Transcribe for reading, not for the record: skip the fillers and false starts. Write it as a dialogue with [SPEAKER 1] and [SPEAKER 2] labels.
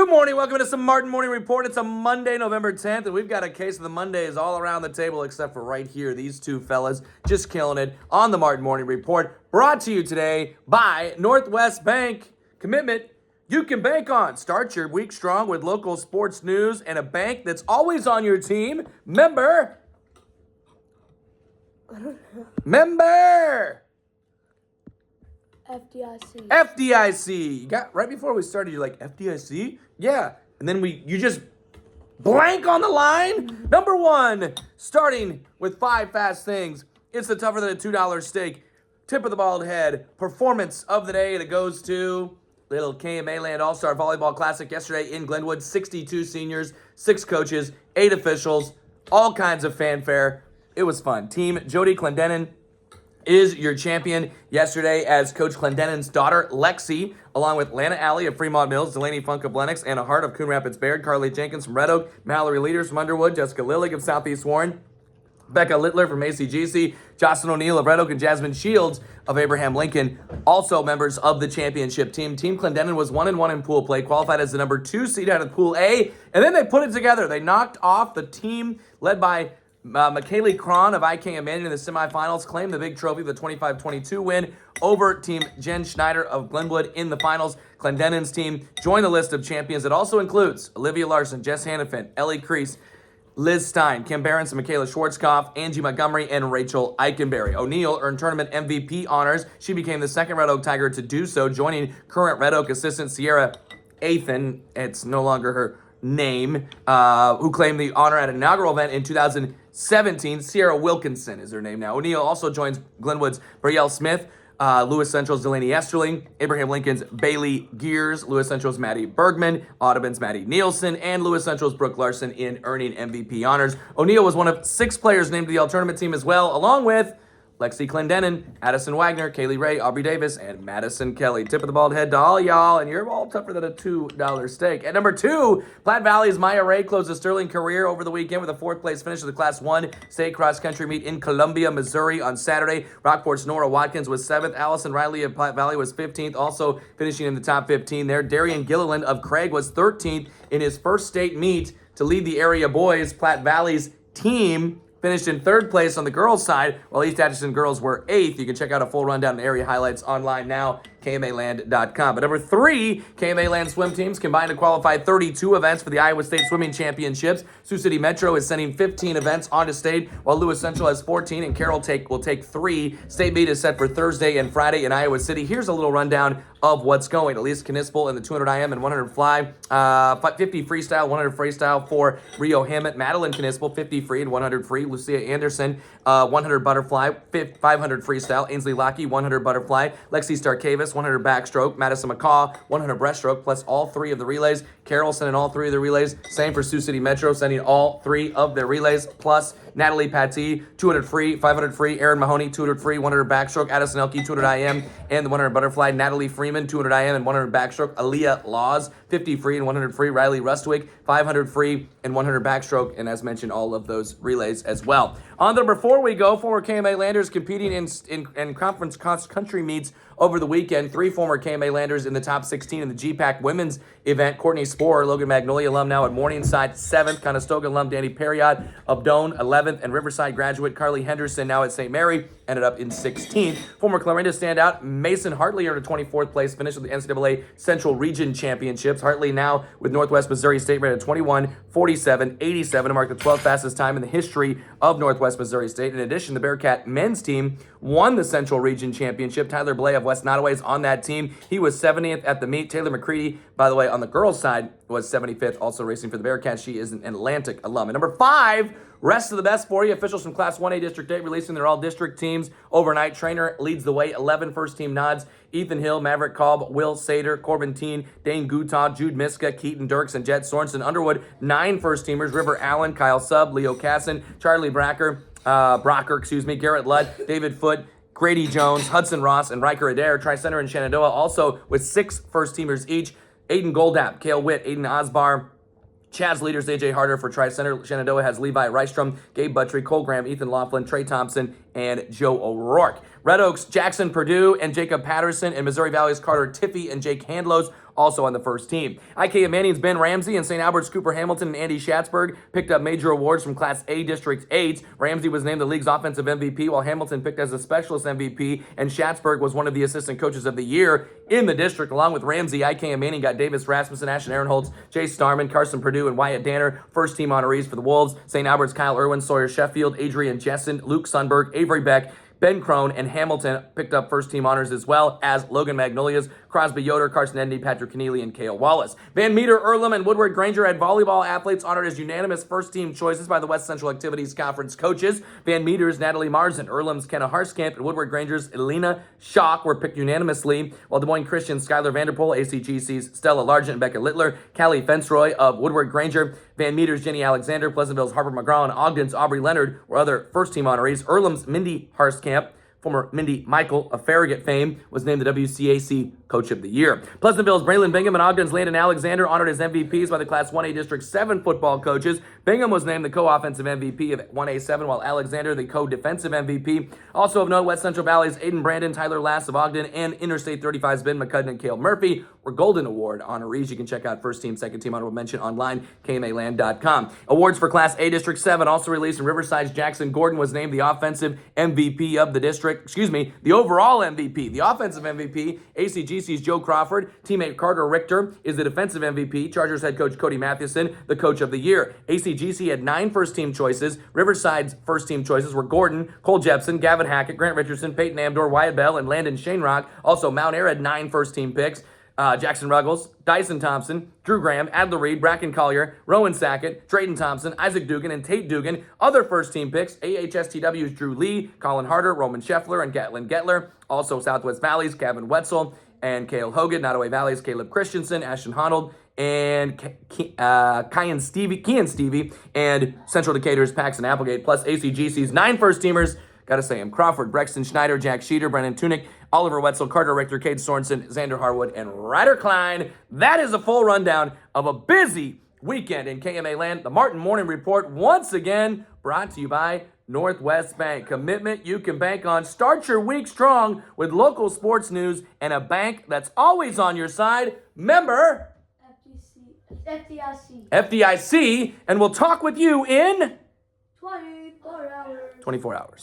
[SPEAKER 1] Good morning. Welcome to some Martin Morning Report. It's a Monday, November 10th, and we've got a case of the Mondays all around the table except for right here. These two fellas just killing it on the Martin Morning Report. Brought to you today by Northwest Bank. Commitment you can bank on. Start your week strong with local sports news and a bank that's always on your team. Member. FDIC. You got right before we started, you're like, FDIC? Yeah. And then you just blank on the line. Number one, starting with 5 fast things. It's the tougher than a $2 steak. Tip of the bald head. Performance of the day, and it goes to little KMA Land All-Star Volleyball Classic yesterday in Glenwood. 62 seniors, 6 coaches, 8 officials, all kinds of fanfare. It was fun. Team Jody Clendenin is your champion yesterday as Coach Clendenin's daughter, Lexi, along with Lana Alley of Fremont Mills, Delaney Funk of Lenox, Anna Hart of Coon Rapids Baird, Carly Jenkins from Red Oak, Mallory Leaders from Underwood, Jessica Lillig of Southeast Warren, Becca Littler from ACGC, Jocelyn O'Neill of Red Oak, and Jasmine Shields of Abraham Lincoln, also members of the championship team. Team Clendenin was 1-1 in pool play, qualified as the number 2 seed out of Pool A, and then they put it together. They knocked off the team led by McKaylee Cron of KMA in the semifinals, claimed the big trophy, the 25-22 win over Team Jen Schneider of Glenwood in the finals. Clendenin's team joined the list of champions that also includes Olivia Larson, Jess Hannafin, Ellie Crease, Liz Stein, Kim Behrens, Michaela Schwarzkopf, Angie Montgomery, and Rachel Eichenberry. O'Neill earned tournament MVP honors. She became the second Red Oak Tiger to do so, joining current Red Oak assistant Sierra Athan. It's no longer her name, who claimed the honor at an inaugural event in 2017. Sierra Wilkinson is her name now. O'Neill also joins Glenwood's Brielle Smith, Lewis Central's Delaney Esterling, Abraham Lincoln's Bailey Gears, Lewis Central's Maddie Bergman, Audubon's Maddie Nielsen, and Lewis Central's Brooke Larson in earning MVP honors. O'Neill was one of 6 players named to the all-tournament team as well, along with Lexi Clendenin, Addison Wagner, Kaylee Ray, Aubrey Davis, and Madison Kelly. Tip of the bald head to all y'all, and you're all tougher than a $2 steak. At number 2, Platte Valley's Maya Ray closed a sterling career over the weekend with a 4th-place finish of the Class 1 state cross-country meet in Columbia, Missouri on Saturday. Rockport's Nora Watkins was 7th. Allison Riley of Platte Valley was 15th, also finishing in the top 15 there. Darian Gilliland of Craig was 13th in his first state meet to lead the area boys. Platte Valley's team finished in 3rd place on the girls' side, while East Atchison girls were 8th. You can check out a full rundown and area highlights online now, KMAland.com. But number 3, KMA Land swim teams combined to qualify 32 events for the Iowa State Swimming Championships. Sioux City Metro is sending 15 events onto state, while Lewis Central has 14, and Carroll will take 3. State meet is set for Thursday and Friday in Iowa City. Here's a little rundown of what's going. Elise Knispel in the 200 IM and 100 fly, 50 freestyle, 100 freestyle for Rio Hammett. Madeline Knispel, 50 free and 100 free. Lucia Anderson, 100 butterfly, 500 freestyle. Ainsley Lockey, 100 butterfly. Lexi Starkavis, 100 backstroke. Madison McCaw, 100 breaststroke, plus all 3 of the relays. Carroll sending all 3 of the relays. Same for Sioux City Metro, sending all 3 of their relays, plus Natalie Pattee, 200 free, 500 free. Aaron Mahoney, 200 free, 100 backstroke. Addison Elke, 200 IM and the 100 butterfly. Natalie Freeman, 200 IM and 100 backstroke. Aaliyah Laws, 50 free and 100 free. Riley Rustwick, 500 free and 100 backstroke. And as mentioned, all of those relays as well. On to number 4 we go. Former KMA Landers competing in conference cross-country meets over the weekend. 3 former KMA Landers in the top 16 in the GPAC women's event. Courtney Sporer, Logan Magnolia alum now at Morningside, 7th. Conestoga alum Danny Perriott of Doane, 11th. And Riverside graduate Carly Henderson, now at St. Mary, ended up in 16th. Former Clarinda standout Mason Hartley earned a 24th place finish with the NCAA Central Region Championships. Hartley now with Northwest Missouri State rated 21:47:87 to mark the 12th fastest time in the history of Northwest Missouri State. In addition, the Bearcat men's team won the Central Region Championship. Tyler Blay of West Nottoway is on that team. He was 70th at the meet. Taylor McCready, by the way, on the girls' side, was 75th, also racing for the Bearcats. She is an Atlantic alum. And number 5, rest of the best for you. Officials from Class 1A District 8 releasing their all-district teams overnight. Trainer leads the way, 11 first-team nods. Ethan Hill, Maverick Kolb, Will Sater, Corbin Teen, Dane Gutaw, Jude Miska, Keaton Dirks, and Jet Sorensen. Underwood, 9 first-teamers. River Allen, Kyle Subb, Leo Casson, Charlie Brocker, Garrett Ludd, David Foote, Grady Jones, Hudson Ross, and Riker Adair. Tri-Center and Shenandoah also with 6 first-teamers each. Aiden Goldap, Kale Witt, Aiden Osbar, Chaz Leaders, AJ Harder for Tri-Center. Shenandoah has Levi Rystrom, Gabe Buttry, Cole Graham, Ethan Laughlin, Trey Thompson, and Joe O'Rourke. Red Oaks, Jackson Purdue and Jacob Patterson, and Missouri Valley's Carter Tiffy and Jake Handlos also on the first team. KMA's Ben Ramsey and St. Albert's Cooper Hamilton and Andy Schatzberg picked up major awards from Class A District 8. Ramsey was named the league's offensive MVP, while Hamilton picked as a specialist MVP, and Schatzberg was one of the assistant coaches of the year in the district. Along with Ramsey, KMA got Davis Rasmussen, Ashton Aaronholtz, Jay Starman, Carson Purdue, and Wyatt Danner, first team honorees for the Wolves. St. Albert's Kyle Irwin, Sawyer Sheffield, Adrian Jessen, Luke Sundberg, Avery Beck, Ben Crone, and Hamilton picked up first-team honors, as well as Logan Magnolias, Crosby Yoder, Carson Edney, Patrick Keneally, and Cale Wallace. Van Meter, Earlham, and Woodward Granger had volleyball athletes honored as unanimous first-team choices by the West Central Activities Conference coaches. Van Meter's Natalie Marzen, Earlham's Kenna Harskamp, and Woodward Granger's Elena Schock were picked unanimously, while Des Moines Christian's Skylar Vanderpool, ACGC's Stella Largent, and Becca Littler, Callie Fensroy of Woodward Granger, Van Meter's Jenny Alexander, Pleasantville's Harper McGraw, and Ogden's Aubrey Leonard were other first-team honorees. Earlham's Mindy Harskamp, former Mindy Michael of Farragut fame, was named the WCAC Coach of the Year. Pleasantville's Braylon Bingham and Ogden's Landon Alexander honored as MVPs by the Class 1A District 7 football coaches. Bingham was named the co-offensive MVP of 1A7, while Alexander the co-defensive MVP. Also of note, West Central Valley's Aiden Brandon, Tyler Lass of Ogden, and Interstate 35's Ben McCudden and Cale Murphy were Golden Award honorees. You can check out first team, second team honorable mention online, KMAland.com. Awards for Class A District 7 also released in Riverside's Jackson Gordon was named the offensive MVP of the district. The overall MVP. The offensive MVP, ACGC's Joe Crawford. Teammate Carter Richter is the defensive MVP. Chargers head coach Cody Mathewson, the coach of the year. ACGC had 9 first-team choices. Riverside's first-team choices were Gordon, Cole Jepson, Gavin Hackett, Grant Richardson, Peyton Amdor, Wyatt Bell, and Landon Shanerock. Also, Mount Air had 9 first-team picks. Jackson Ruggles, Dyson Thompson, Drew Graham, Adler Reed, Bracken Collier, Rowan Sackett, Drayton Thompson, Isaac Dugan, and Tate Dugan. Other first-team picks, AHSTW's Drew Lee, Colin Harder, Roman Scheffler, and Gatlin Getler. Also, Southwest Valley's Kevin Wetzel and Cale Hogan. Nottoway Valley's Caleb Christensen, Ashton Honold, and Kian Stevie, and Central Decatur's Paxton Applegate, plus ACGC's 9 first-teamers. Gotta say him. Crawford, Brexton Schneider, Jack Sheeter, Brennan Tunick, Oliver Wetzel, Carter Richter, Cade Sorensen, Xander Harwood, and Ryder Klein. That is a full rundown of a busy weekend in KMA land. The Martin Morning Report, once again, brought to you by Northwest Bank. Commitment you can bank on. Start your week strong with local sports news and a bank that's always on your side. Member FDIC. And we'll talk with you in
[SPEAKER 2] 24 hours.
[SPEAKER 1] 24 hours.